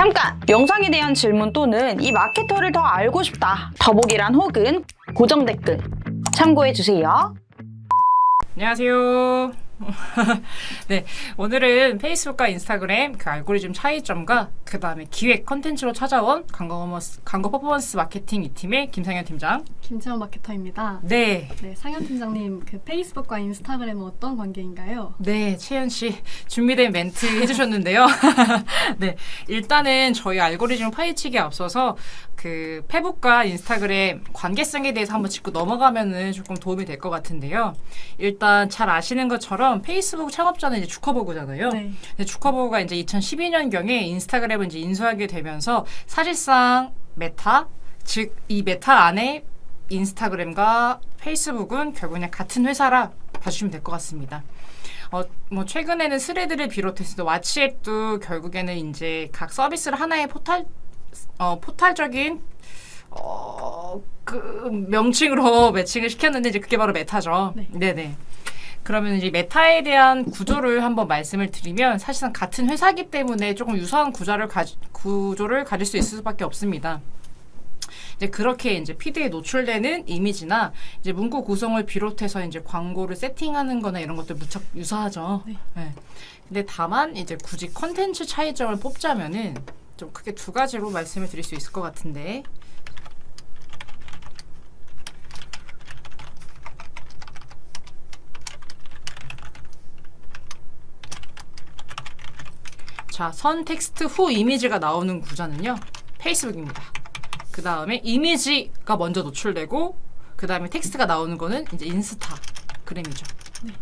잠깐! 영상에 대한 질문 또는 이 마케터를 더 알고 싶다. 더보기란 혹은 고정 댓글 참고해주세요. 안녕하세요. 네, 오늘은 페이스북과 인스타그램 그 알고리즘 차이점과 그 다음에 기획 컨텐츠로 찾아온 광고 퍼포먼스 마케팅 2팀의 김상현 팀장, 김채원 마케터입니다. 네, 상현 팀장님, 그 페이스북과 인스타그램은 어떤 관계인가요? 네, 채연 씨 준비된 멘트 해주셨는데요. 네, 일단은 저희 알고리즘 파헤치기에 앞서서 그 페북과 인스타그램 관계성에 대해서 한번 짚고 넘어가면은 조금 도움이 될 것 같은데요. 일단 잘 아시는 것처럼 페이스북 창업자는 이제 주커버그잖아요. 네. 주커버그가 이제 2012년경에 인스타그램을 이제 인수하게 되면서 사실상 메타, 즉 이 메타 안에 인스타그램과 페이스북은 결국 그냥 같은 회사라 봐주시면 될 것 같습니다. 뭐 최근에는 스레드를 비롯해서 왓츠앱도 결국에는 이제 각 서비스를 하나의 포탈적인 그 명칭으로 매칭을 시켰는데 이제 그게 바로 메타죠. 네. 네네. 그러면 이제 메타에 대한 구조를 한번 말씀을 드리면 사실상 같은 회사이기 때문에 조금 유사한 구조를 가질 수 있을 수밖에 없습니다. 이제 그렇게 이제 피드에 노출되는 이미지나 이제 문구 구성을 비롯해서 이제 광고를 세팅하는 거나 이런 것들 무척 유사하죠. 네. 네. 근데 다만 이제 굳이 컨텐츠 차이점을 뽑자면은 좀 크게 두 가지로 말씀을 드릴 수 있을 것 같은데, 자, 선 텍스트 후 이미지가 나오는 구조는요, 페이스북입니다. 그 다음에 이미지가 먼저 노출되고, 그 다음에 텍스트가 나오는 거는 이제 인스타그램이죠. 네.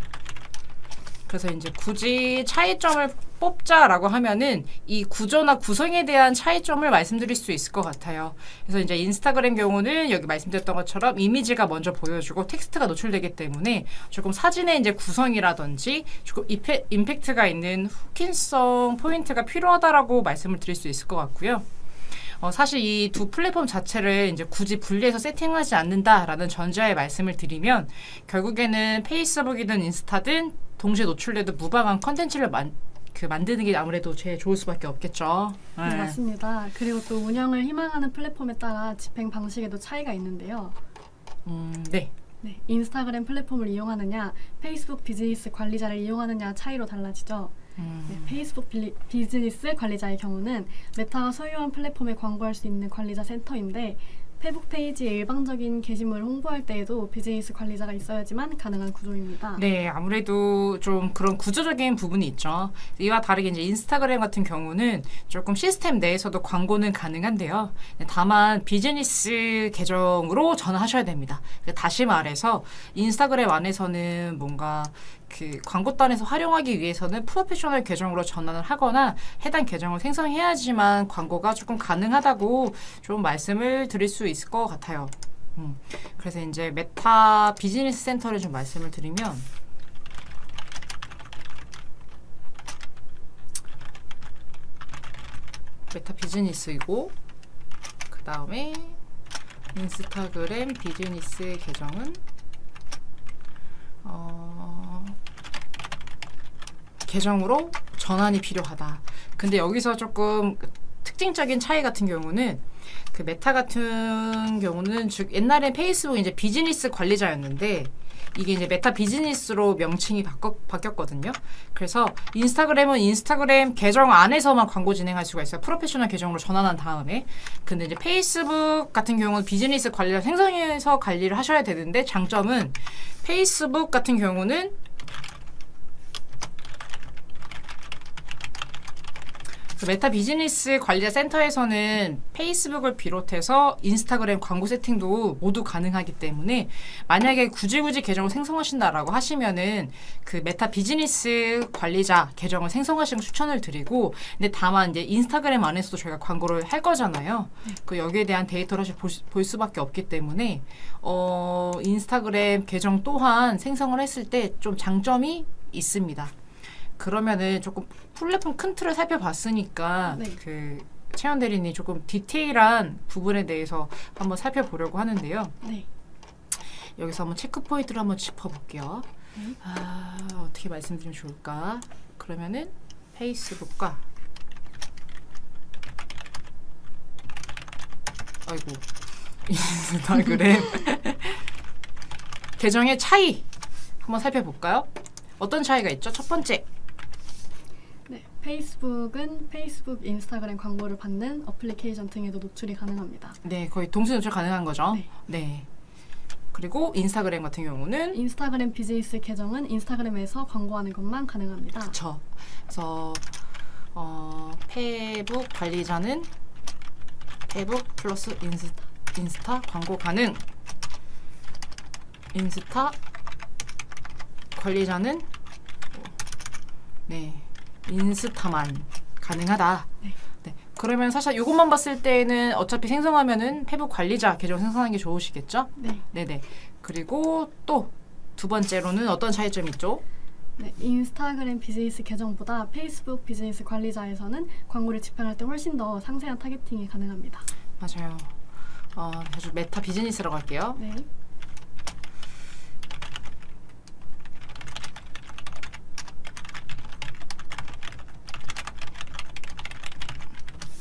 그래서 이제 굳이 차이점을 뽑자라고 하면은 이 구조나 구성에 대한 차이점을 말씀드릴 수 있을 것 같아요. 그래서 이제 인스타그램 경우는 여기 말씀드렸던 것처럼 이미지가 먼저 보여주고 텍스트가 노출되기 때문에 조금 사진의 이제 구성이라든지 조금 임팩트가 있는 후킹성 포인트가 필요하다라고 말씀을 드릴 수 있을 것 같고요. 사실 이 두 플랫폼 자체를 이제 굳이 분리해서 세팅하지 않는다라는 전제하에 말씀을 드리면 결국에는 페이스북이든 인스타든 동시에 노출돼도 무방한 컨텐츠를 만드는 게 아무래도 제일 좋을 수밖에 없겠죠. 네, 맞습니다. 그리고 또 운영을 희망하는 플랫폼에 따라 집행 방식에도 차이가 있는데요. 네. 네, 인스타그램 플랫폼을 이용하느냐, 페이스북 비즈니스 관리자를 이용하느냐 차이로 달라지죠. 네, 페이스북 비즈니스 관리자의 경우는 메타가 소유한 플랫폼에 광고할 수 있는 관리자 센터인데, 페북 페이지에 일방적인 게시물을 홍보할 때에도 비즈니스 관리자가 있어야지만 가능한 구조입니다. 네, 아무래도 좀 그런 구조적인 부분이 있죠. 이와 다르게 이제 인스타그램 같은 경우는 조금 시스템 내에서도 광고는 가능한데요. 다만 비즈니스 계정으로 전환하셔야 됩니다. 다시 말해서 인스타그램 안에서는 뭔가 그 광고단에서 활용하기 위해서는 프로페셔널 계정으로 전환을 하거나 해당 계정을 생성해야지만 광고가 조금 가능하다고 좀 말씀을 드릴 수 있을 것 같아요. 그래서 이제 메타 비즈니스 센터를 좀 말씀을 드리면, 메타 비즈니스이고 그 다음에 인스타그램 비즈니스 계정은 계정으로 전환이 필요하다. 근데 여기서 조금 특징적인 차이 같은 경우는 그 메타 같은 경우는 즉 옛날엔 페이스북 이제 비즈니스 관리자였는데 이게 이제 메타 비즈니스로 명칭이 바뀌었거든요. 그래서 인스타그램은 인스타그램 계정 안에서만 광고 진행할 수가 있어요. 프로페셔널 계정으로 전환한 다음에. 근데 이제 페이스북 같은 경우는 비즈니스 관리자 생성해서 관리를 하셔야 되는데, 장점은 페이스북 같은 경우는 메타 비즈니스 관리자 센터에서는 페이스북을 비롯해서 인스타그램 광고 세팅도 모두 가능하기 때문에 만약에 굳이 계정을 생성하신다라고 하시면은 그 메타 비즈니스 관리자 계정을 생성하시는 추천을 드리고, 근데 다만 이제 인스타그램 안에서도 저희가 광고를 할 거잖아요. 그 여기에 대한 데이터를 사실 볼 수밖에 없기 때문에 인스타그램 계정 또한 생성을 했을 때 좀 장점이 있습니다. 그러면은 조금 플랫폼 큰 틀을 살펴봤으니까 네. 그 채연 대리님 조금 디테일한 부분에 대해서 한번 살펴보려고 하는데요. 네. 여기서 한번 체크 포인트를 한번 짚어볼게요. 어떻게 말씀드리면 좋을까? 그러면은 페이스북과 아이고 인스타그램 계정의 차이 한번 살펴볼까요? 어떤 차이가 있죠? 첫 번째. 네, 페이스북은 페이스북, 인스타그램 광고를 받는 어플리케이션 등에도 노출이 가능합니다. 네, 거의 동시 노출 가능한 거죠. 네. 네. 그리고 인스타그램 같은 경우는 인스타그램 비즈니스 계정은 인스타그램에서 광고하는 것만 가능합니다. 그쵸. 그래서 페북 관리자는 페북 플러스 인스타 광고 가능. 인스타 관리자는 네 인스타만 가능하다. 네. 네. 그러면 사실 이것만 봤을 때는 어차피 생성하면은 페북 관리자 계정 생성하는 게 좋으시겠죠? 네. 네네. 그리고 또 두 번째로는 어떤 차이점이 있죠? 네, 인스타그램 비즈니스 계정보다 페이스북 비즈니스 관리자에서는 광고를 집행할 때 훨씬 더 상세한 타겟팅이 가능합니다. 맞아요. 아주 메타 비즈니스라고 할게요. 네.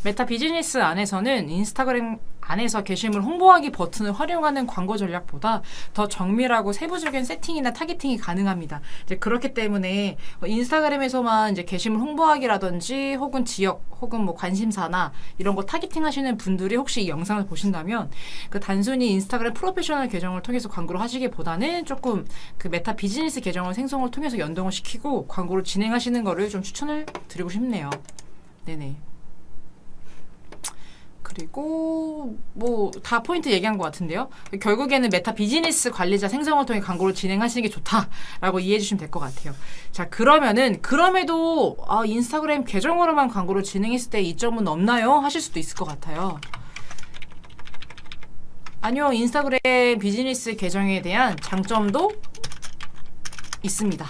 메타 비즈니스 안에서는 인스타그램 안에서 게시물 홍보하기 버튼을 활용하는 광고 전략보다 더 정밀하고 세부적인 세팅이나 타겟팅이 가능합니다. 이제 그렇기 때문에 인스타그램에서만 이제 게시물 홍보하기라든지 혹은 지역 혹은 뭐 관심사나 이런 거 타겟팅 하시는 분들이 혹시 이 영상을 보신다면 그 단순히 인스타그램 프로페셔널 계정을 통해서 광고를 하시기보다는 조금 그 메타 비즈니스 계정을 생성을 통해서 연동을 시키고 광고를 진행하시는 거를 좀 추천을 드리고 싶네요. 네네. 그리고 뭐 다 포인트 얘기한 것 같은데요. 결국에는 메타 비즈니스 관리자 생성을 통해 광고를 진행하시는 게 좋다라고 이해해 주시면 될 것 같아요. 자, 그러면은 그럼에도 인스타그램 계정으로만 광고를 진행했을 때 이점은 없나요? 하실 수도 있을 것 같아요. 아니요, 인스타그램 비즈니스 계정에 대한 장점도 있습니다.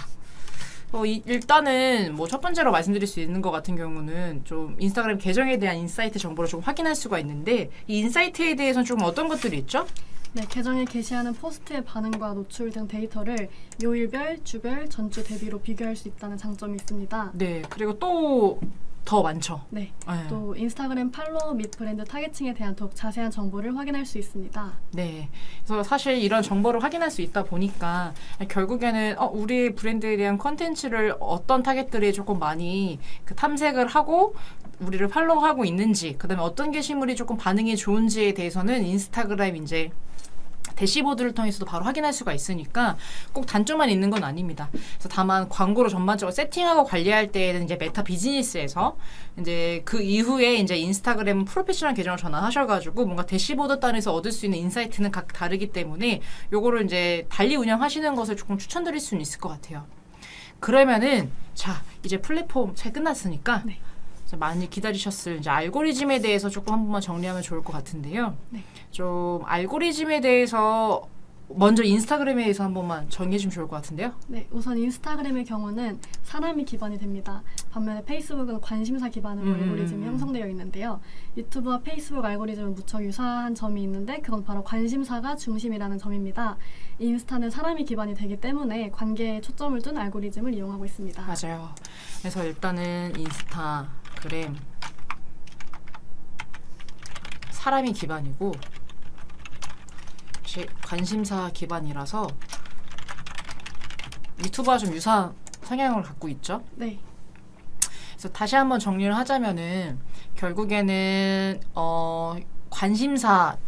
일단은 뭐 첫 번째로 말씀드릴 수 있는 것 같은 경우는 좀 인스타그램 계정에 대한 인사이트 정보를 좀 확인할 수가 있는데 이 인사이트에 대해서는 좀 어떤 것들이 있죠? 네, 계정에 게시하는 포스트의 반응과 노출 등 데이터를 요일별, 주별, 전주 대비로 비교할 수 있다는 장점이 있습니다. 네, 그리고 또 더 많죠. 네, 네. 또 인스타그램 팔로워 및 브랜드 타겟팅에 대한 더욱 자세한 정보를 확인할 수 있습니다. 네, 그래서 사실 이런 정보를 확인할 수 있다 보니까 결국에는 우리 브랜드에 대한 컨텐츠를 어떤 타겟들이 조금 많이 그 탐색을 하고 우리를 팔로우하고 있는지, 그다음에 어떤 게시물이 조금 반응이 좋은지에 대해서는 인스타그램 이제 대시보드를 통해서도 바로 확인할 수가 있으니까 꼭 단점만 있는 건 아닙니다. 그래서 다만 광고를 전반적으로 세팅하고 관리할 때에는 이제 메타 비즈니스에서 이제 그 이후에 이제 인스타그램 프로페셔널 계정을 전환하셔가지고 뭔가 대시보드 단에서 얻을 수 있는 인사이트는 각 다르기 때문에 요거를 이제 달리 운영하시는 것을 조금 추천드릴 수는 있을 것 같아요. 그러면은 자, 이제 플랫폼 잘 끝났으니까 네. 많이 기다리셨을 이제 알고리즘에 대해서 조금 한 번만 정리하면 좋을 것 같은데요. 네. 좀 알고리즘에 대해서 먼저 인스타그램에 대해서 한 번만 정리해 주면 좋을 것 같은데요. 네, 우선 인스타그램의 경우는 사람이 기반이 됩니다. 반면에 페이스북은 관심사 기반으로 알고리즘이 형성되어 있는데요. 유튜브와 페이스북 알고리즘은 무척 유사한 점이 있는데 그건 바로 관심사가 중심이라는 점입니다. 인스타는 사람이 기반이 되기 때문에 관계에 초점을 둔 알고리즘을 이용하고 있습니다. 맞아요. 그래서 일단은 인스타그램 사람이 기반이고 관심사 기반이라서 유튜브와 좀 유사한 성향을 갖고 있죠. 네. 그래서 다시 한번 정리를 하자면은 결국에는 관심사가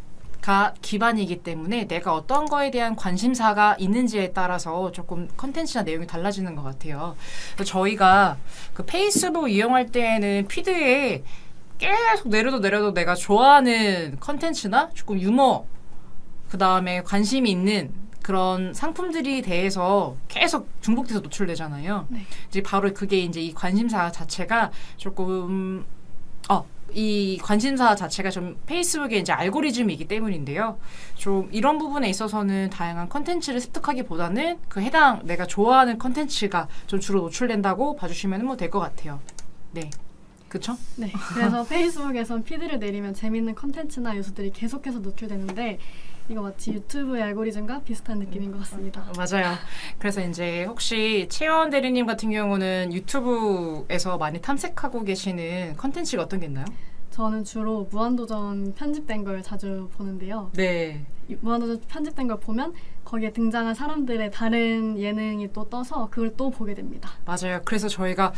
기반이기 때문에 내가 어떤 거에 대한 관심사가 있는지에 따라서 조금 컨텐츠나 내용이 달라지는 것 같아요. 그래서 저희가 그 페이스북 이용할 때에는 피드에 계속 내려도 내가 좋아하는 컨텐츠나 조금 유머 그 다음에 관심이 있는 그런 상품들이 대해서 계속 중복돼서 노출되잖아요. 네. 이제 바로 그게 이제 이 관심사 자체가 조금 이 관심사 자체가 좀 페이스북의 이제 알고리즘이기 때문인데요. 좀 이런 부분에 있어서는 다양한 컨텐츠를 습득하기보다는 그 해당 내가 좋아하는 컨텐츠가 좀 주로 노출된다고 봐주시면 뭐 될 것 같아요. 네. 그쵸? 네. 그래서 페이스북에선 피드를 내리면 재밌는 컨텐츠나 요소들이 계속해서 노출되는데 이거 마치 유튜브의 알고리즘과 비슷한 느낌인 것 같습니다. 맞아요. 그래서 이제 혹시 채원 대리님 같은 경우는 유튜브에서 많이 탐색하고 계시는 컨텐츠가 어떤 게 있나요? 저는 주로 무한도전 편집된 걸 자주 보는데요. 네. 이 무한도전 편집된 걸 보면 거기에 등장한 사람들의 다른 예능이 또 떠서 그걸 또 보게 됩니다. 맞아요. 그래서 저희가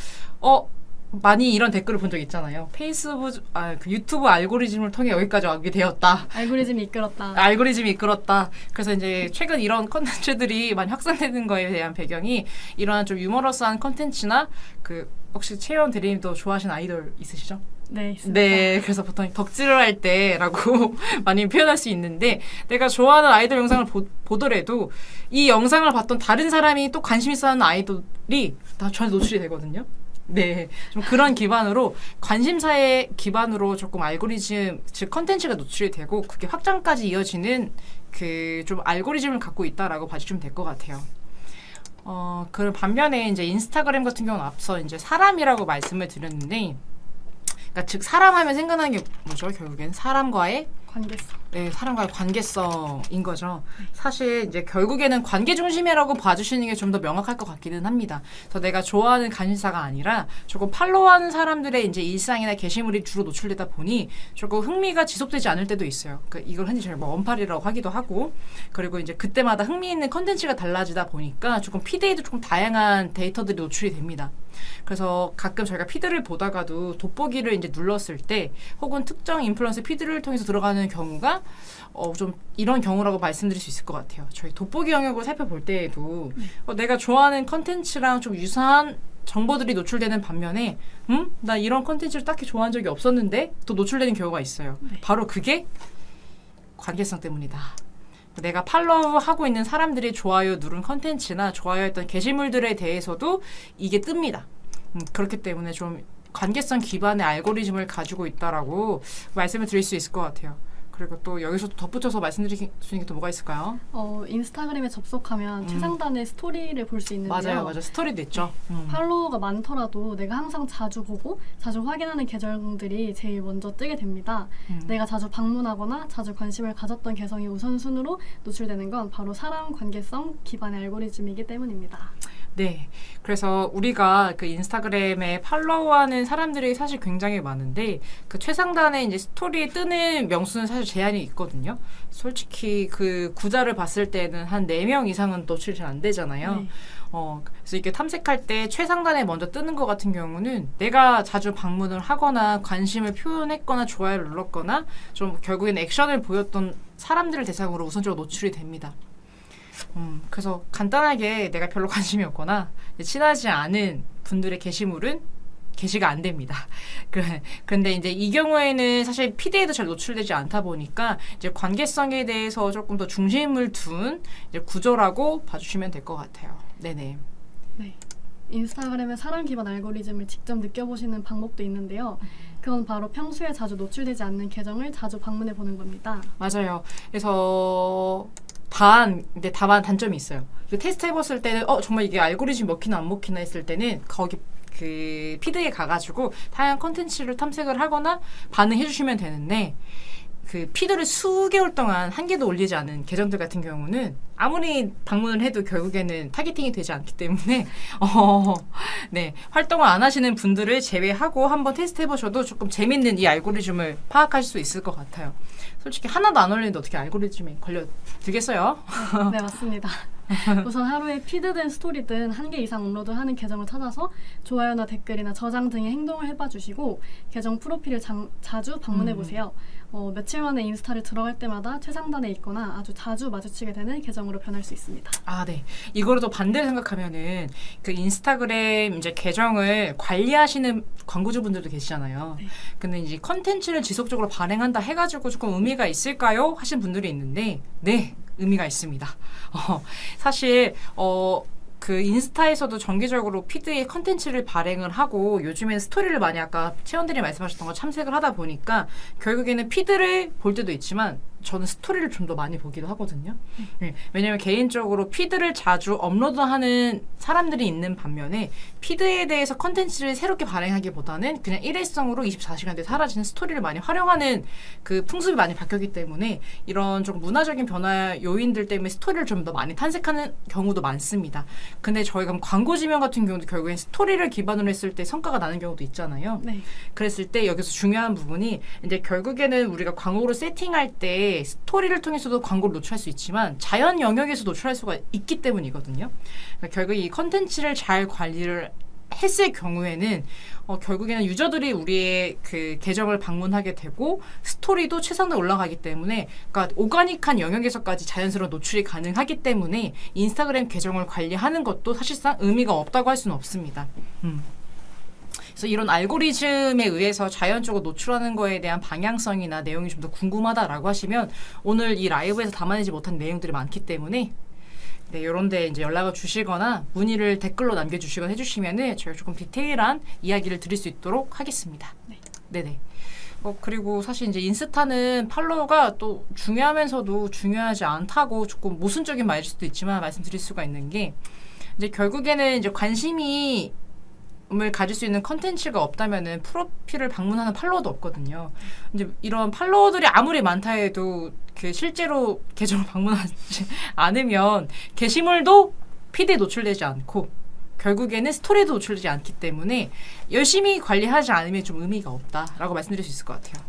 많이 이런 댓글을 본 적 있잖아요. 그 유튜브 알고리즘을 통해 여기까지 오게 되었다. 알고리즘이 이끌었다. 알고리즘이 이끌었다. 그래서 이제 최근 이런 컨텐츠들이 많이 확산되는 거에 대한 배경이 이러한 좀 유머러스한 컨텐츠나 혹시 채연 대리님도 좋아하시는 아이돌 있으시죠? 네, 있습니다. 네, 그래서 보통 덕질을 할 때라고 많이 표현할 수 있는데 내가 좋아하는 아이돌 영상을 보더라도 이 영상을 봤던 다른 사람이 또 관심 있어 하는 아이돌이 다 저한테 노출이 되거든요. 네, 좀 그런 기반으로 관심사의 기반으로 조금 알고리즘, 즉 컨텐츠가 노출이 되고 그게 확장까지 이어지는 좀 알고리즘을 갖고 있다라고 봐주시면 될 것 같아요. 그 반면에 이제 인스타그램 같은 경우는 앞서 이제 사람이라고 말씀을 드렸는데, 그러니까 즉 사람 하면 생각나는 게 뭐죠? 결국엔 사람과의 관계성. 네, 사람과의 관계성인 거죠. 사실 이제 결국에는 관계 중심이라고 봐주시는 게 좀 더 명확할 것 같기는 합니다. 그래서 내가 좋아하는 관심사가 아니라 조금 팔로우하는 사람들의 이제 일상이나 게시물이 주로 노출되다 보니 조금 흥미가 지속되지 않을 때도 있어요. 그러니까 이걸 흔히 저희 원팔이라고 하기도 하고, 그리고 이제 그때마다 흥미있는 컨텐츠가 달라지다 보니까 조금 피드에도 조금 다양한 데이터들이 노출이 됩니다. 그래서 가끔 저희가 피드를 보다가도 돋보기를 이제 눌렀을 때 혹은 특정 인플루언서 피드를 통해서 들어가는 경우가 좀 이런 경우라고 말씀드릴 수 있을 것 같아요. 저희 돋보기 영역을 살펴볼 때에도 내가 좋아하는 컨텐츠랑 좀 유사한 정보들이 노출되는 반면에 나 이런 컨텐츠를 딱히 좋아한 적이 없었는데 또 노출되는 경우가 있어요. 네. 바로 그게 관계성 때문이다. 내가 팔로우하고 있는 사람들이 좋아요 누른 컨텐츠나 좋아요했던 게시물들에 대해서도 이게 뜹니다. 그렇기 때문에 좀 관계성 기반의 알고리즘을 가지고 있다라고 말씀을 드릴 수 있을 것 같아요. 그리고 또 여기서 또 덧붙여서 말씀드릴 수 있는 게 또 뭐가 있을까요? 인스타그램에 접속하면 최상단의 스토리를 볼 수 있는데요. 맞아요. 스토리도 있죠. 팔로워가 많더라도 내가 항상 자주 보고 자주 확인하는 계정들이 제일 먼저 뜨게 됩니다. 내가 자주 방문하거나 자주 관심을 가졌던 계정이 우선순위로 노출되는 건 바로 사람 관계성 기반의 알고리즘이기 때문입니다. 네. 그래서 우리가 그 인스타그램에 팔로우하는 사람들이 사실 굉장히 많은데 그 최상단에 이제 스토리에 뜨는 명수는 사실 제한이 있거든요. 솔직히 그 구자를 봤을 때는 한 4명 이상은 노출이 잘 안 되잖아요. 네. 그래서 이게 탐색할 때 최상단에 먼저 뜨는 것 같은 경우는 내가 자주 방문을 하거나 관심을 표현했거나 좋아요를 눌렀거나 좀 결국엔 액션을 보였던 사람들을 대상으로 우선적으로 노출이 됩니다. 그래서 간단하게 내가 별로 관심이 없거나 친하지 않은 분들의 게시물은 게시가 안 됩니다. 그런데 이제 이 경우에는 사실 피드에도 잘 노출되지 않다 보니까 이제 관계성에 대해서 조금 더 중심을 둔 이제 구조라고 봐주시면 될 것 같아요. 네네. 네. 인스타그램의 사람 기반 알고리즘을 직접 느껴보시는 방법도 있는데요. 그건 바로 평소에 자주 노출되지 않는 계정을 자주 방문해 보는 겁니다. 맞아요. 그래서 다만 단점이 있어요. 테스트 해봤을 때는 정말 이게 알고리즘 먹히나 안 먹히나 했을 때는 거기 그 피드에 가가지고 다양한 컨텐츠를 탐색을 하거나 반응해 주시면 되는데 그 피드를 수개월 동안 한 개도 올리지 않은 계정들 같은 경우는 아무리 방문을 해도 결국에는 타겟팅이 되지 않기 때문에 네, 활동을 안 하시는 분들을 제외하고 한번 테스트 해보셔도 조금 재밌는 이 알고리즘을 파악할 수 있을 것 같아요. 솔직히 하나도 안 올리는데 어떻게 알고리즘에 걸려들겠어요? 네, 맞습니다. 우선 하루에 피드든 스토리든 1개 이상 업로드하는 계정을 찾아서 좋아요나 댓글이나 저장 등의 행동을 해봐주시고 계정 프로필을 자주 방문해보세요. 며칠 만에 인스타를 들어갈 때마다 최상단에 있거나 아주 자주 마주치게 되는 계정으로 변할 수 있습니다. 아, 네. 이거를 또 반대로 생각하면은 그 인스타그램 이제 계정을 관리하시는 광고주분들도 계시잖아요. 네. 근데 이제 컨텐츠를 지속적으로 발행한다 해가지고 조금 의미가 있을까요? 하신 분들이 있는데, 네, 의미가 있습니다. 사실 그 인스타에서도 정기적으로 피드에 컨텐츠를 발행을 하고 요즘에는 스토리를 많이 아까 채원들이 말씀하셨던 거 참색을 하다 보니까 결국에는 피드를 볼 때도 있지만 저는 스토리를 좀 더 많이 보기도 하거든요. 네. 왜냐면 개인적으로 피드를 자주 업로드하는 사람들이 있는 반면에 피드에 대해서 컨텐츠를 새롭게 발행하기보다는 그냥 일회성으로 24시간대 사라지는 스토리를 많이 활용하는 그 풍습이 많이 바뀌었기 때문에 이런 좀 문화적인 변화 요인들 때문에 스토리를 좀 더 많이 탄생하는 경우도 많습니다. 근데 저희가 광고 지명 같은 경우도 결국엔 스토리를 기반으로 했을 때 성과가 나는 경우도 있잖아요. 네. 그랬을 때 여기서 중요한 부분이 이제 결국에는 우리가 광고를 세팅할 때 스토리를 통해서도 광고를 노출할 수 있지만 자연 영역에서 노출할 수가 있기 때문이거든요. 그러니까 결국 이 컨텐츠를 잘 관리를 했을 경우에는 결국에는 유저들이 우리의 그 계정을 방문하게 되고 스토리도 최상으로 올라가기 때문에 그러니까 오가닉한 영역에서까지 자연스러운 노출이 가능하기 때문에 인스타그램 계정을 관리하는 것도 사실상 의미가 없다고 할 수는 없습니다. 그래서 이런 알고리즘에 의해서 자연적으로 노출하는 거에 대한 방향성이나 내용이 좀 더 궁금하다라고 하시면 오늘 이 라이브에서 담아내지 못한 내용들이 많기 때문에 네, 이런데 이제 연락을 주시거나 문의를 댓글로 남겨주시거나 해주시면은 저희가 조금 디테일한 이야기를 드릴 수 있도록 하겠습니다. 네. 네네. 그리고 사실 이제 인스타는 팔로워가 또 중요하면서도 중요하지 않다고 조금 모순적인 말일 수도 있지만 말씀드릴 수가 있는 게 이제 결국에는 이제 관심이 을 가질 수 있는 컨텐츠가 없다면은 프로필을 방문하는 팔로워도 없거든요. 이제 이런 팔로워들이 아무리 많다 해도 그 실제로 계정을 방문하지 않으면 게시물도 피드에 노출되지 않고 결국에는 스토리도 노출되지 않기 때문에 열심히 관리하지 않으면 좀 의미가 없다라고 말씀드릴 수 있을 것 같아요.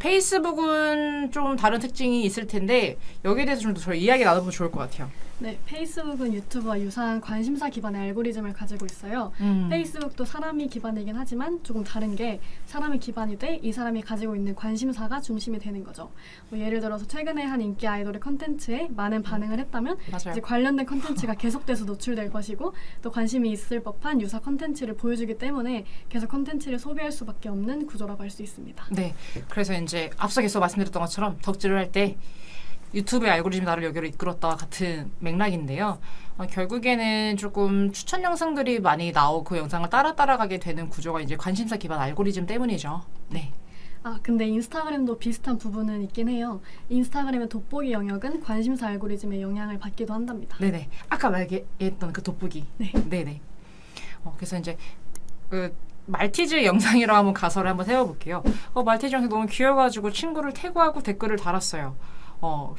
페이스북은 좀 다른 특징이 있을 텐데 여기에 대해서 좀 더 저희 이야기 나눠보면 좋을 것 같아요. 네, 페이스북은 유튜브와 유사한 관심사 기반의 알고리즘을 가지고 있어요. 페이스북도 사람이 기반이긴 하지만 조금 다른 게 사람이 기반이 돼 이 사람이 가지고 있는 관심사가 중심이 되는 거죠. 뭐 예를 들어서 최근에 한 인기 아이돌의 컨텐츠에 많은 반응을 했다면 맞아요. 이제 관련된 컨텐츠가 계속돼서 노출될 것이고 또 관심이 있을 법한 유사 컨텐츠를 보여주기 때문에 계속 컨텐츠를 소비할 수밖에 없는 구조라고 할 수 있습니다. 네, 그래서 이제 앞서 계속 말씀드렸던 것처럼 덕질을 할 때 유튜브의 알고리즘이 나를 여기로 이끌었다와 같은 맥락인데요. 결국에는 조금 추천 영상들이 많이 나오고 그 영상을 따라가게 되는 구조가 이제 관심사 기반 알고리즘 때문이죠. 네. 아, 근데 인스타그램도 비슷한 부분은 있긴 해요. 인스타그램의 돋보기 영역은 관심사 알고리즘의 영향을 받기도 한답니다. 네네. 아까 말했던 그 돋보기. 네. 네네. 그래서 이제 그 말티즈 영상이라 한번 가설을 한번 세워볼게요. 말티즈 영상 너무 귀여워가지고 친구를 태그하고 댓글을 달았어요.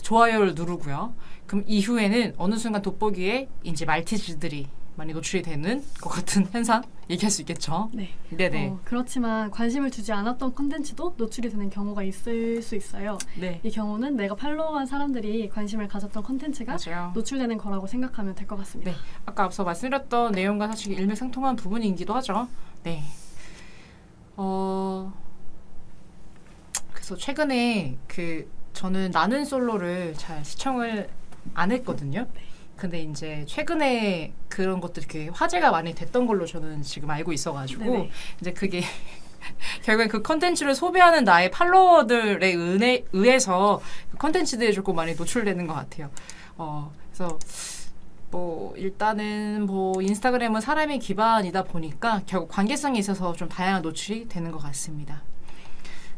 좋아요를 누르고요. 그럼 이후에는 어느 순간 돋보기에 이제 말티즈들이 많이 노출이 되는 것 같은 현상 얘기할 수 있겠죠. 네. 네네. 그렇지만 관심을 두지 않았던 콘텐츠도 노출이 되는 경우가 있을 수 있어요. 네. 이 경우는 내가 팔로우한 사람들이 관심을 가졌던 콘텐츠가 맞아요. 노출되는 거라고 생각하면 될 것 같습니다. 네. 아까 앞서 말씀드렸던 내용과 사실 일맥상통한 부분이기도 하죠. 네. 그래서 최근에 저는 나는 솔로를 잘 시청을 안 했거든요. 근데 이제 최근에 그런 것들이 이렇게 화제가 많이 됐던 걸로 저는 지금 알고 있어가지고 네네. 이제 그게 결국엔 그 컨텐츠를 소비하는 나의 팔로워들에 의해서 그 컨텐츠들이 조금 많이 노출되는 것 같아요. 그래서 뭐 일단은 뭐 인스타그램은 사람의 기반이다 보니까 결국 관계성에 있어서 좀 다양한 노출이 되는 것 같습니다.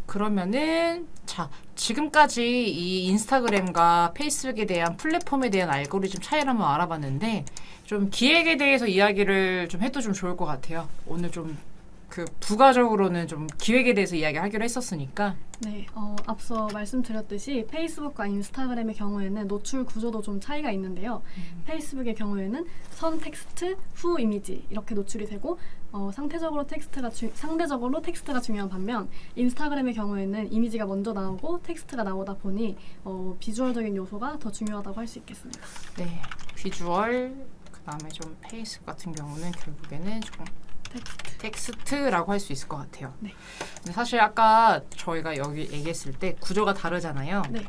그러면은 자 지금까지 이 인스타그램과 페이스북에 대한 플랫폼에 대한 알고리즘 차이를 한번 알아봤는데 좀 기획에 대해서 이야기를 좀 해도 좀 좋을 것 같아요. 오늘 좀 부가적으로는 좀 기획에 대해서 이야기하기로 했었으니까. 네, 앞서 말씀드렸듯이 페이스북과 인스타그램의 경우에는 노출 구조도 좀 차이가 있는데요. 페이스북의 경우에는 선 텍스트, 후 이미지 이렇게 노출이 되고 상대적으로 텍스트가 중요한 반면 인스타그램의 경우에는 이미지가 먼저 나오고 텍스트가 나오다 보니 비주얼적인 요소가 더 중요하다고 할 수 있겠습니다. 네, 비주얼 그다음에 좀 페이스 같은 경우는 결국에는 조금 텍스트라고 할 수 있을 것 같아요. 네. 근데 사실 아까 저희가 여기 얘기했을 때 구조가 다르잖아요. 네.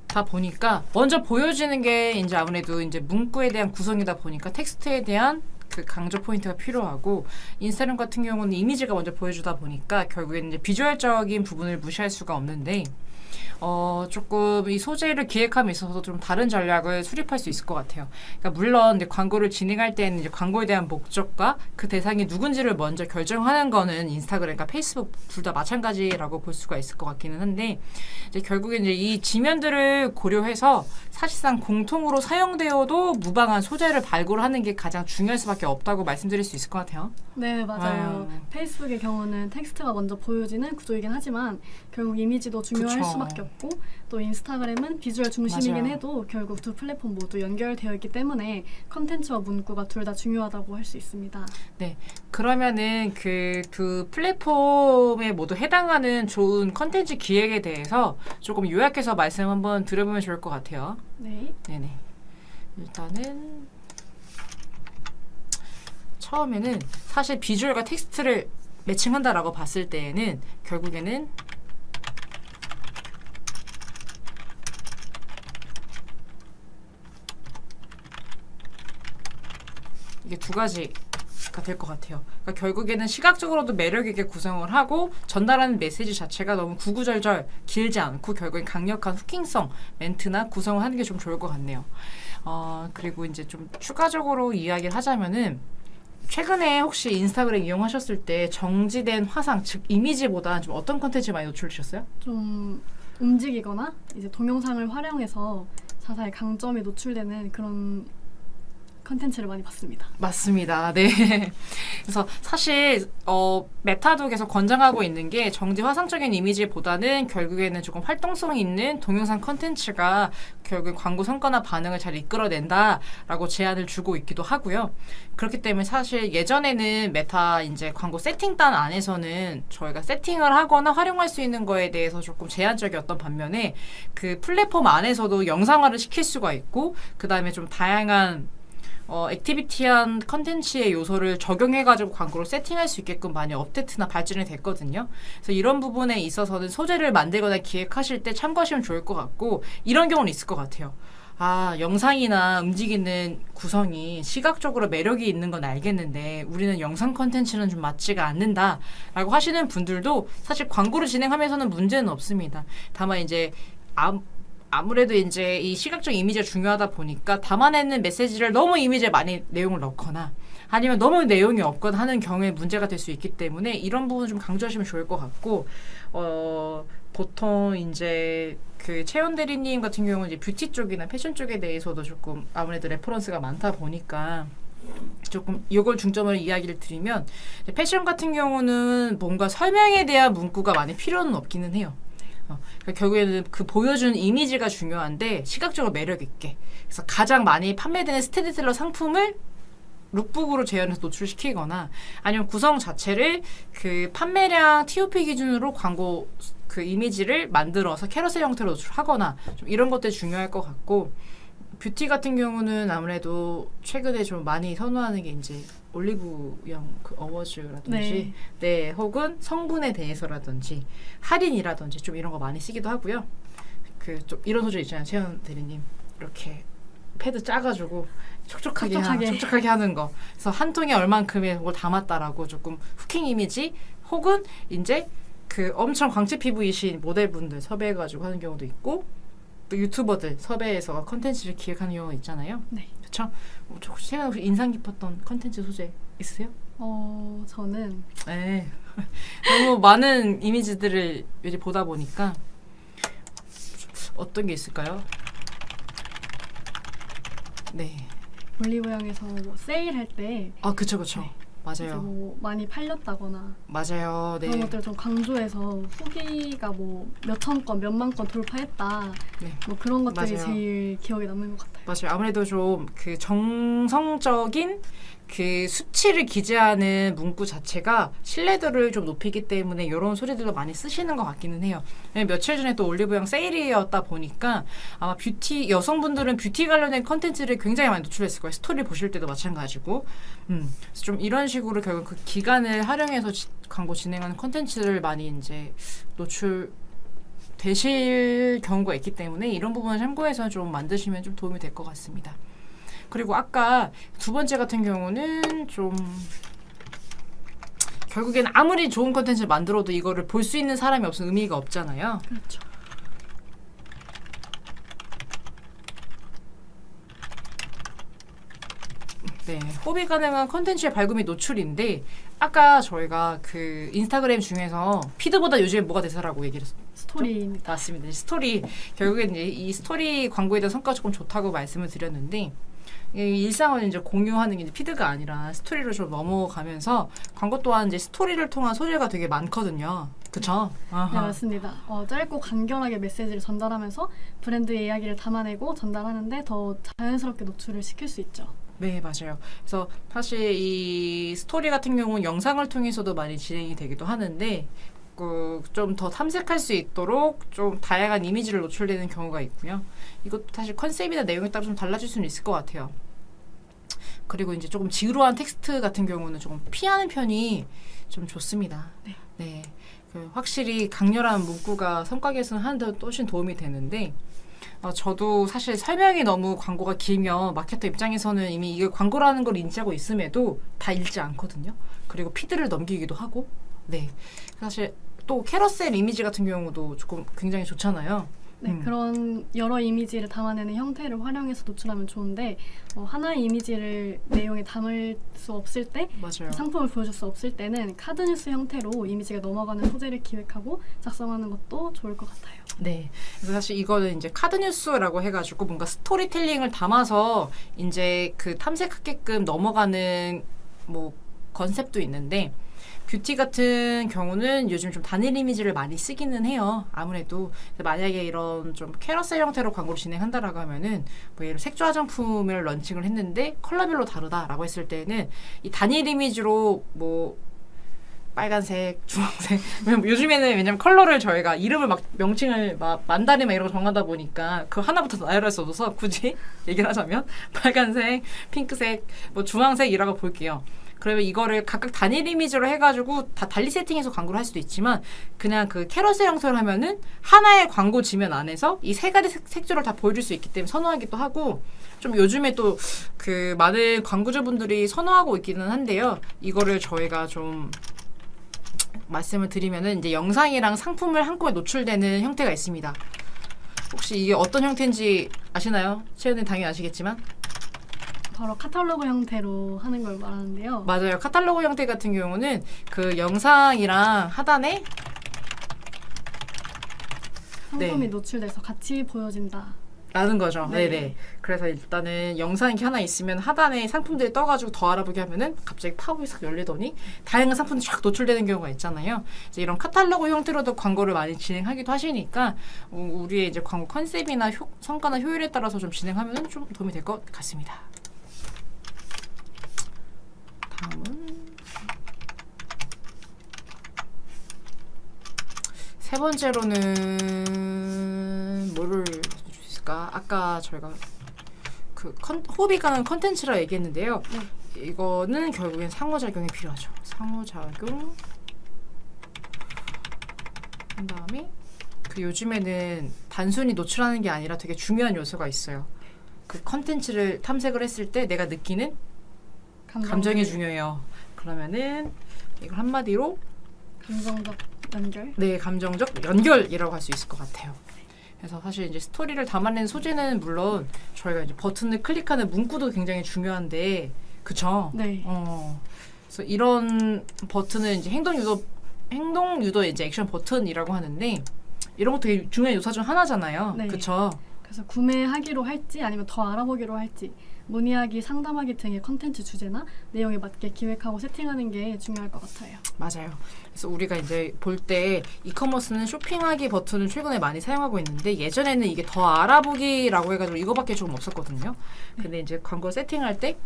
다 보니까 먼저 보여지는 게 이제 아무래도 이제 문구에 대한 구성이다 보니까 텍스트에 대한 그 강조 포인트가 필요하고 인스타그램 같은 경우는 이미지가 먼저 보여주다 보니까 결국에는 이제 비주얼적인 부분을 무시할 수가 없는데 조금 이 소재를 기획함에 있어서 좀 다른 전략을 수립할 수 있을 것 같아요. 그러니까 물론 이제 광고를 진행할 때는 이제 광고에 대한 목적과 그 대상이 누군지를 먼저 결정하는 거는 인스타그램과 페이스북 둘 다 마찬가지라고 볼 수가 있을 것 같기는 한데 이제 결국에 이제 이 지면들을 고려해서 사실상 공통으로 사용되어도 무방한 소재를 발굴하는 게 가장 중요할 수밖에 없다고 말씀드릴 수 있을 것 같아요. 네, 맞아요. 페이스북의 경우는 텍스트가 먼저 보여지는 구조이긴 하지만 결국 이미지도 중요할 그쵸. 수밖에 없고 또 인스타그램은 비주얼 중심이긴 맞아요. 해도 결국 두 플랫폼 모두 연결되어 있기 때문에 컨텐츠와 문구가 둘 다 중요하다고 할 수 있습니다. 네, 그러면은 그 두 플랫폼에 모두 해당하는 좋은 컨텐츠 기획에 대해서 조금 요약해서 말씀 한번 드려보면 좋을 것 같아요. 네. 네네. 일단은 처음에는 사실 비주얼과 텍스트를 매칭한다라고 봤을 때에는 결국에는 이게 두 가지가 될 것 같아요. 그러니까 결국에는 시각적으로도 매력 있게 구성을 하고 전달하는 메시지 자체가 너무 구구절절 길지 않고 결국엔 강력한 후킹성 멘트나 구성을 하는 게 좀 좋을 것 같네요. 그리고 이제 좀 추가적으로 이야기를 하자면은 최근에 혹시 인스타그램 이용하셨을 때 정지된 화상, 즉 이미지보다 좀 어떤 컨텐츠 많이 노출되셨어요? 좀 움직이거나 이제 동영상을 활용해서 자사의 강점이 노출되는 그런 컨텐츠를 많이 봤습니다. 맞습니다. 네. 그래서 사실 메타도 계속 권장하고 있는 게 정지 화상적인 이미지보다는 결국에는 조금 활동성 있는 동영상 컨텐츠가 결국 광고 성과나 반응을 잘 이끌어낸다라고 제안을 주고 있기도 하고요. 그렇기 때문에 사실 예전에는 메타 이제 광고 세팅단 안에서는 저희가 세팅을 하거나 활용할 수 있는 거에 대해서 조금 제한적이었던 반면에 그 플랫폼 안에서도 영상화를 시킬 수가 있고 그 다음에 좀 다양한 액티비티한 컨텐츠의 요소를 적용해가지고 광고를 세팅할 수 있게끔 많이 업데이트나 발전이 됐거든요. 그래서 이런 부분에 있어서는 소재를 만들거나 기획하실 때 참고하시면 좋을 것 같고 이런 경우는 있을 것 같아요. 영상이나 움직이는 구성이 시각적으로 매력이 있는 건 알겠는데 우리는 영상 컨텐츠는 좀 맞지가 않는다라고 하시는 분들도 사실 광고를 진행하면서는 문제는 없습니다. 다만 이제 아무래도 이제 이 시각적 이미지가 중요하다 보니까 담아내는 메시지를 너무 이미지에 많이 내용을 넣거나 아니면 너무 내용이 없거나 하는 경우에 문제가 될 수 있기 때문에 이런 부분 좀 강조하시면 좋을 것 같고 보통 이제 그 채연 대리님 같은 경우는 이제 뷰티 쪽이나 패션 쪽에 대해서도 조금 아무래도 레퍼런스가 많다 보니까 조금 이걸 중점으로 이야기를 드리면 패션 같은 경우는 뭔가 설명에 대한 문구가 많이 필요는 없기는 해요. 그러니까 결국에는 그 보여주는 이미지가 중요한데 시각적으로 매력 있게 그래서 가장 많이 판매되는 스테디셀러 상품을 룩북으로 재현해서 노출시키거나 아니면 구성 자체를 그 판매량 TOP 기준으로 광고 그 이미지를 만들어서 캐러셀 형태로 노출하거나 좀 이런 것들이 중요할 것 같고 뷰티 같은 경우는 아무래도 최근에 좀 많이 선호하는 게 이제 올리브영 그 어워즈라든지 네, 혹은 성분에 대해서라든지 할인이라든지 좀 이런 거 많이 쓰기도 하고요. 그 좀 이런 소재 있잖아요. 채연 대리님 이렇게 패드 짜가지고 촉촉하게 하는 거. 그래서 한 통에 얼만큼의 걸 담았다라고 조금 후킹 이미지 혹은 이제 그 엄청 광채 피부이신 모델분들 섭외해가지고 하는 경우도 있고 또 유튜버들 섭외해서 컨텐츠를 기획하는 경우가 있잖아요. 네. 그렇죠? 혹시 최근에 혹시 인상 깊었던 컨텐츠 소재 있으세요? 저는 네. 너무 많은 이미지들을 이제 보다 보니까 어떤 게 있을까요? 네. 올리브영에서 뭐 세일할 때 그쵸. 이제 맞아요. 뭐 많이 팔렸다거나 맞아요. 네. 그런 것들을 좀 강조해서 후기가 뭐 몇천 건, 몇만 건 돌파했다. 네. 뭐 그런 것들이 맞아요. 제일 기억에 남는 것 같아요. 맞아요. 아무래도 좀 그 정성적인 그 수치를 기재하는 문구 자체가 신뢰도를 좀 높이기 때문에 이런 소리들도 많이 쓰시는 것 같기는 해요. 며칠 전에 또 올리브영 세일이었다 보니까 아마 뷰티 여성분들은 뷰티 관련된 컨텐츠를 굉장히 많이 노출했을 거예요. 스토리 보실 때도 마찬가지고. 그래서 좀 이런 식으로 결국 그 기간을 활용해서 광고 진행하는 컨텐츠를 많이 이제 노출되실 경우가 있기 때문에 이런 부분을 참고해서 좀 만드시면 좀 도움이 될 것 같습니다. 그리고 아까 두 번째 같은 경우는 좀 결국에는 아무리 좋은 컨텐츠를 만들어도 이거를 볼 수 있는 사람이 없으면 의미가 없잖아요. 그렇죠. 네, 호비 가능한 컨텐츠의 발굴 및 노출인데 아까 저희가 그 인스타그램 중에서 피드보다 요즘에 뭐가 대세라고 얘기를 했었죠? 스토리입니다. 맞습니다. 스토리 결국엔 이제 이 스토리 광고에 대한 성과가 조금 좋다고 말씀을 드렸는데 이 일상을 이제 공유하는 게 이제 피드가 아니라 스토리로 좀 넘어가면서 광고 또한 이제 스토리를 통한 소재가 되게 많거든요. 그쵸? 네, 아하. 맞습니다. 짧고 간결하게 메시지를 전달하면서 브랜드의 이야기를 담아내고 전달하는데 더 자연스럽게 노출을 시킬 수 있죠. 네, 맞아요. 그래서 사실 이 스토리 같은 경우는 영상을 통해서도 많이 진행이 되기도 하는데 좀 더 탐색할 수 있도록 좀 다양한 이미지를 노출되는 경우가 있고요. 이것도 사실 컨셉이나 내용에 따라 좀 달라질 수는 있을 것 같아요. 그리고 이제 조금 지루한 텍스트 같은 경우는 조금 피하는 편이 좀 좋습니다. 네. 네. 확실히 강렬한 문구가 성과 개선하는 데 훨씬 도움이 되는데 저도 사실 설명이 너무 광고가 길면 마케터 입장에서는 이미 이게 광고라는 걸 인지하고 있음에도 다 읽지 않거든요. 그리고 피드를 넘기기도 하고 네. 사실 또 캐러셀 이미지 같은 경우도 조금 굉장히 좋잖아요. 네, 그런 여러 이미지를 담아내는 형태를 활용해서 노출하면 좋은데 하나의 이미지를 내용에 담을 수 없을 때 맞아요. 상품을 보여줄 수 없을 때는 카드뉴스 형태로 이미지가 넘어가는 소재를 기획하고 작성하는 것도 좋을 것 같아요. 네. 그래서 사실 이거는 이제 카드뉴스라고 해가지고 뭔가 스토리텔링을 담아서 이제 그 탐색하게끔 넘어가는 뭐 컨셉도 있는데 뷰티 같은 경우는 요즘 좀 단일 이미지를 많이 쓰기는 해요. 아무래도 만약에 이런 좀 캐러셀 형태로 광고를 진행한다라고 하면은 뭐 예를 색조 화장품을 런칭을 했는데 컬러별로 다르다라고 했을 때는 이 단일 이미지로 뭐 빨간색, 주황색. 요즘에는 왜냐면 컬러를 저희가 이름을 막 명칭을 막 만다린 막 이런 거 정하다 보니까 그 하나부터 나열할 수 없어서 굳이 얘기를 하자면 빨간색, 핑크색, 뭐 주황색이라고 볼게요. 그러면 이거를 각각 단일 이미지로 해가지고 다 달리 세팅해서 광고를 할 수도 있지만 그냥 그 캐러셀 형태로 하면은 하나의 광고 지면 안에서 이 세 가지 색조를 다 보여줄 수 있기 때문에 선호하기도 하고 좀 요즘에 또 그 많은 광고주분들이 선호하고 있기는 한데요. 이거를 저희가 좀 말씀을 드리면은 이제 영상이랑 상품을 한꺼번에 노출되는 형태가 있습니다. 혹시 이게 어떤 형태인지 아시나요? 채연님 당연히 아시겠지만 바로 카탈로그 형태로 하는 걸 말하는데요. 맞아요. 카탈로그 형태 같은 경우는 그 영상이랑 하단에 상품이 네. 노출돼서 같이 보여진다. 라는 거죠. 네. 네네. 그래서 일단은 영상이 하나 있으면 하단에 상품들이 떠가지고 더 알아보게 하면은 갑자기 팝업이 싹 열리더니 다양한 상품들이 쫙 노출되는 경우가 있잖아요. 이제 이런 카탈로그 형태로도 광고를 많이 진행하기도 하시니까 우리의 이제 광고 컨셉이나 성과나 효율에 따라서 좀 진행하면은 좀 도움이 될 것 같습니다. 다음은 세 번째로는 뭐를 있을까? 아까 저희가 그 호흡이 가는 컨텐츠라 얘기했는데요. 이거는 결국엔 상호작용이 필요하죠. 상호작용 한 다음에 그 요즘에는 단순히 노출하는 게 아니라 되게 중요한 요소가 있어요. 그 컨텐츠를 탐색을 했을 때 내가 느끼는 감정이 중요해요. 그러면은 이걸 한마디로 감정적 연결. 네, 감정적 연결이라고 할 수 있을 것 같아요. 그래서 사실 이제 스토리를 담아낸 소재는 물론 저희가 이제 버튼을 클릭하는 문구도 굉장히 중요한데, 그쵸? 네. 그래서 이런 버튼은 이제 행동 유도 이제 액션 버튼이라고 하는데 이런 것도 되게 중요한 요소 중 하나잖아요. 네. 그쵸? 그래서 구매하기로 할지 아니면 더 알아보기로 할지 문의하기, 상담하기 등의 컨텐츠 주제나 내용에 맞게 기획하고 세팅하는 게 중요할 것 같아요. 맞아요. 그래서 우리가 이제 볼 때 이커머스는 쇼핑하기 버튼을 최근에 많이 사용하고 있는데 예전에는 이게 더 알아보기라고 해가지고 이거밖에 조금 없었거든요. 근데 이제 광고 세팅할 때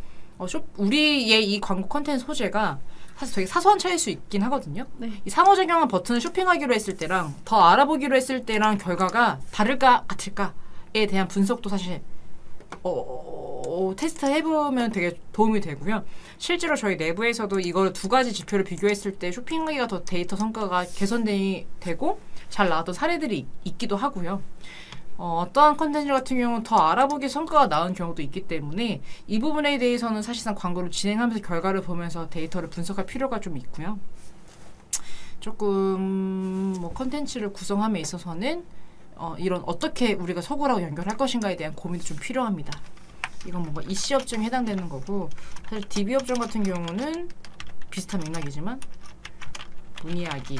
우리의 이 광고 컨텐츠 소재가 사실 되게 사소한 차이일 수 있긴 하거든요. 네. 이 상호작용한 버튼을 쇼핑하기로 했을 때랑 더 알아보기로 했을 때랑 결과가 다를까 같을까에 대한 분석도 사실 테스트 해보면 되게 도움이 되고요. 실제로 저희 내부에서도 이걸 두 가지 지표를 비교했을 때 쇼핑하기가 더 데이터 성과가 개선이 되고 잘 나왔던 사례들이 있기도 하고요. 어떠한 컨텐츠 같은 경우는 더 알아보기 성과가 나은 경우도 있기 때문에 이 부분에 대해서는 사실상 광고를 진행하면서 결과를 보면서 데이터를 분석할 필요가 좀 있고요. 조금 뭐 컨텐츠를 구성함에 있어서는 이런 어떻게 우리가 서구라고 연결할 것인가에 대한 고민도 좀 필요합니다. 이건 뭔가 EC 업종에 해당되는 거고 사실 DB 업종 같은 경우는 비슷한 맥락이지만 문의하기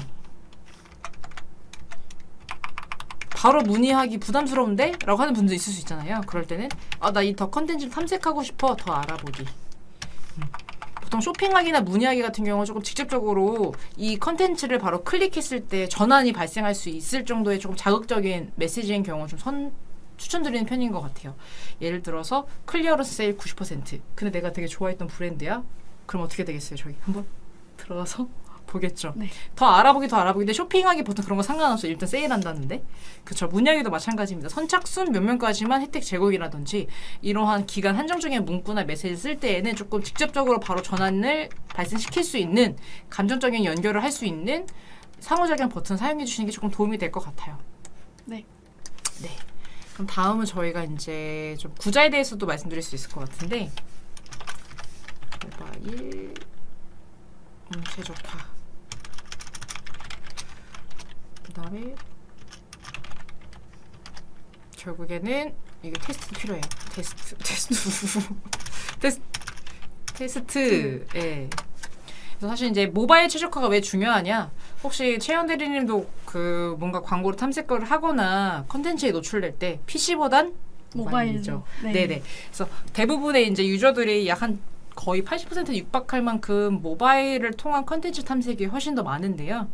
바로 문의하기 부담스러운데? 라고 하는 분도 있을 수 있잖아요. 그럴 때는 나 이 더 컨텐츠를 탐색하고 싶어 더 알아보기. 보통 쇼핑하기나 문의하기 같은 경우는 조금 직접적으로 이 컨텐츠를 바로 클릭했을 때 전환이 발생할 수 있을 정도의 조금 자극적인 메시지인 경우는 좀 추천드리는 편인 것 같아요. 예를 들어서 클리어런스 세일 90% 근데 내가 되게 좋아했던 브랜드야? 그럼 어떻게 되겠어요? 저기 한번 들어가서 보겠죠. 네. 더 알아보기. 근데 쇼핑하기 보통 그런 거 상관없어요. 일단 세일한다는데. 그쵸. 문의하기도 마찬가지입니다. 선착순 몇 명까지만 혜택 제공이라든지 이러한 기간 한정적인 문구나 메시지 쓸 때에는 조금 직접적으로 바로 전환을 발생시킬 수 있는 감정적인 연결을 할 수 있는 상호작용 버튼 사용해 주시는 게 조금 도움이 될 것 같아요. 네. 네. 그럼 다음은 저희가 이제 좀 구자에 대해서도 말씀드릴 수 있을 것 같은데 모바일 최적화 그 다음에 결국에는 이게 테스트 필요해요. 테스트. 예. 그래서 사실 이제 모바일 최적화가 왜 중요하냐? 혹시 최현 대리님도 그 뭔가 광고를 탐색을 하거나 컨텐츠에 노출될 때 PC보단 모바일이죠. 네. 네네. 그래서 대부분의 이제 유저들이 약 한 거의 80% 육박할 만큼 모바일을 통한 컨텐츠 탐색이 훨씬 더 많은데요.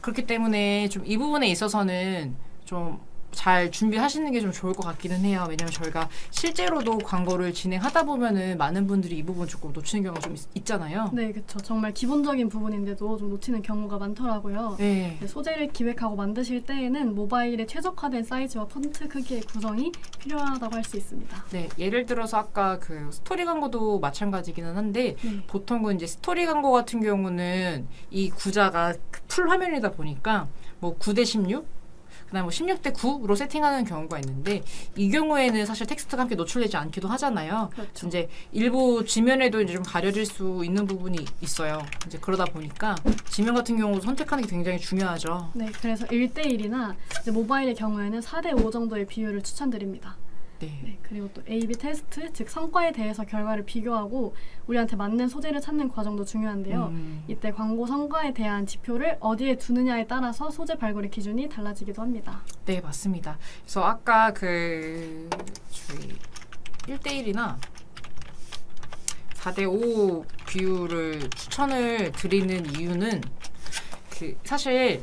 그렇기 때문에 좀 이 부분에 있어서는 좀 잘 준비하시는 게 좀 좋을 것 같기는 해요. 왜냐면 저희가 실제로도 광고를 진행하다 보면은 많은 분들이 이 부분 조금 놓치는 경우가 좀 있잖아요. 네, 그렇죠. 정말 기본적인 부분인데도 좀 놓치는 경우가 많더라고요. 네. 소재를 기획하고 만드실 때에는 모바일에 최적화된 사이즈와 폰트 크기의 구성이 필요하다고 할 수 있습니다. 네, 예를 들어서 아까 그 스토리 광고도 마찬가지기는 한데 네. 보통은 이제 스토리 광고 같은 경우는 이 구자가 풀 화면이다 보니까 뭐 9:16 그다음 뭐 16:9로 세팅하는 경우가 있는데 이 경우에는 사실 텍스트가 함께 노출되지 않기도 하잖아요. 그렇죠. 이제 일부 지면에도 이제 좀 가려질 수 있는 부분이 있어요. 이제 그러다 보니까 지면 같은 경우도 선택하는 게 굉장히 중요하죠. 네, 그래서 1대1이나 이제 모바일의 경우에는 4대5 정도의 비율을 추천드립니다. 네. 네, 그리고 또 A/B 테스트, 즉 성과에 대해서 결과를 비교하고 우리한테 맞는 소재를 찾는 과정도 중요한데요. 이때 광고 성과에 대한 지표를 어디에 두느냐에 따라서 소재 발굴의 기준이 달라지기도 합니다. 네, 맞습니다. 그래서 아까 그 저희 1대1이나 4대5 비율을 추천을 드리는 이유는 그 사실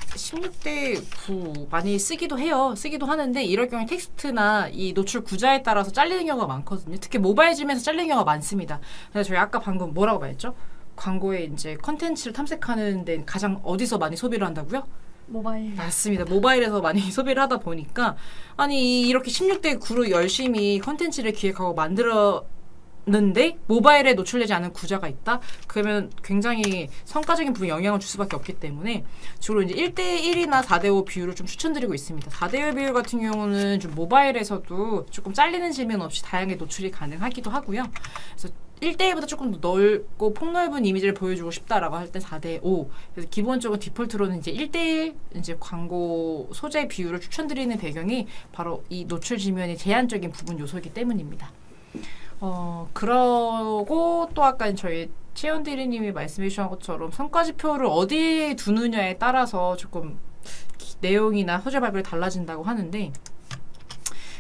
16:9 많이 쓰기도 해요. 쓰기도 하는데 이럴 경우에 텍스트나 이 노출 구자에 따라서 잘리는 경우가 많거든요. 특히 모바일 지면에서 잘리는 경우가 많습니다. 그래서 저희 아까 방금 뭐라고 말했죠? 광고에 이제 컨텐츠를 탐색하는 데 가장 어디서 많이 소비를 한다고요? 모바일. 맞습니다. 모바일에서 많이 소비를 하다 보니까 아니 이렇게 16:9로 열심히 컨텐츠를 기획하고 만들었는데 모바일에 노출되지 않은 구자가 있다? 그러면 굉장히 성과적인 부분에 영향을 줄 수밖에 없기 때문에 주로 이제 1대1이나 4대5 비율을 좀 추천드리고 있습니다. 4대5 비율 같은 경우는 좀 모바일에서도 조금 잘리는 질문 없이 다양하게 노출이 가능하기도 하고요. 그래서 1대1보다 조금 더 넓고 폭넓은 이미지를 보여주고 싶다라고 할 때 4대5. 그래서 기본적으로 디폴트로는 이제 1대1 이제 광고 소재 비율을 추천드리는 배경이 바로 이 노출 지면의 제한적인 부분 요소이기 때문입니다. 그러고 또 아까 저희 최현 대리님이 말씀해 주신 것처럼 성과 지표를 어디에 두느냐에 따라서 조금 내용이나 소재 발표가 달라진다고 하는데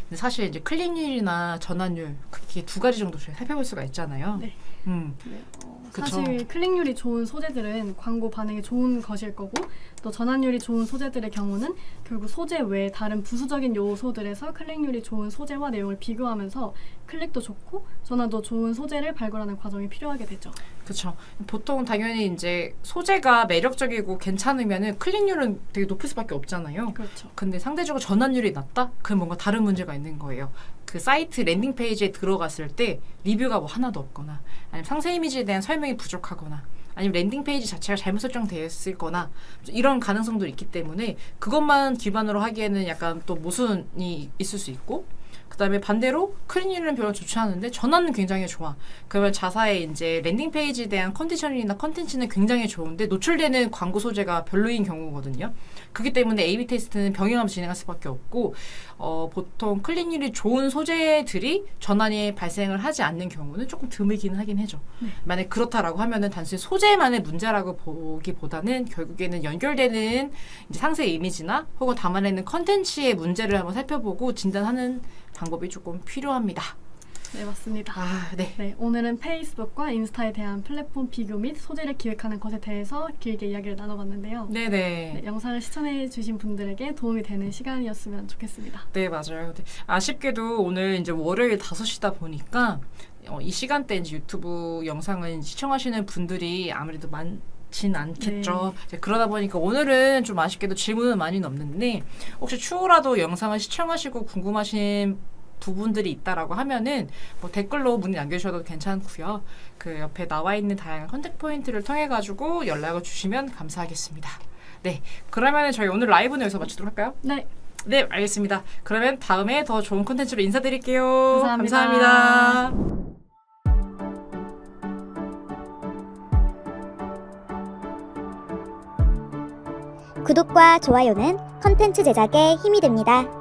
근데 사실 이제 클릭률이나 전환율 그게 두 가지 정도 살펴볼 수가 있잖아요. 네. 네, 그쵸. 사실 클릭률이 좋은 소재들은 광고 반응이 좋은 것일 거고 또 전환율이 좋은 소재들의 경우는 결국 소재 외에 다른 부수적인 요소들에서 클릭률이 좋은 소재와 내용을 비교하면서 클릭도 좋고 전환도 좋은 소재를 발굴하는 과정이 필요하게 되죠. 그렇죠. 보통 당연히 이제 소재가 매력적이고 괜찮으면은 클릭률은 되게 높을 수밖에 없잖아요. 그렇죠. 근데 상대적으로 전환율이 낮다? 그럼 뭔가 다른 문제가 있는 거예요. 그 사이트 랜딩 페이지에 들어갔을 때 리뷰가 뭐 하나도 없거나 아니면 상세 이미지에 대한 설명이 부족하거나 아니면 랜딩 페이지 자체가 잘못 설정되어 거나 이런 가능성도 있기 때문에 그것만 기반으로 하기에는 약간 또 모순이 있을 수 있고 그다음에 반대로 클린유는 별로 좋지 않은데 전환은 굉장히 좋아. 그러면 자사의 이제 랜딩 페이지에 대한 컨디셔닝이나 컨텐츠는 굉장히 좋은데 노출되는 광고 소재가 별로인 경우거든요. 그렇기 때문에 A/B 테스트는 병행하면서 진행할 수밖에 없고 보통 클릭률이 좋은 소재들이 전환이 발생을 하지 않는 경우는 조금 드물기는 하긴 해죠. 만약 그렇다라고 하면은 단순히 소재만의 문제라고 보기보다는 결국에는 연결되는 이제 상세 이미지나 혹은 담아내는 컨텐츠의 문제를 한번 살펴보고 진단하는 방법이 조금 필요합니다. 네, 맞습니다. 네. 네, 오늘은 페이스북과 인스타에 대한 플랫폼 비교 및 소재를 기획하는 것에 대해서 길게 이야기를 나눠봤는데요. 네네. 네, 영상을 시청해주신 분들에게 도움이 되는 시간이었으면 좋겠습니다. 네, 맞아요. 네. 아쉽게도 오늘 이제 월요일 5시다 보니까 이 시간대 이제 유튜브 영상을 시청하시는 분들이 아무래도 많진 않겠죠. 네. 이제 그러다 보니까 오늘은 좀 아쉽게도 질문은 많이 없는데 혹시 추후라도 영상을 시청하시고 궁금하신 부분들이 있다라고 하면은 뭐 댓글로 문의 남겨주셔도 괜찮고요. 그 옆에 나와 있는 다양한 컨택 포인트를 통해 가지고 연락을 주시면 감사하겠습니다. 네, 그러면 저희 오늘 라이브는 여기서 마치도록 할까요? 네, 네, 알겠습니다. 그러면 다음에 더 좋은 콘텐츠로 인사드릴게요. 감사합니다. 감사합니다. 구독과 좋아요는 컨텐츠 제작에 힘이 됩니다.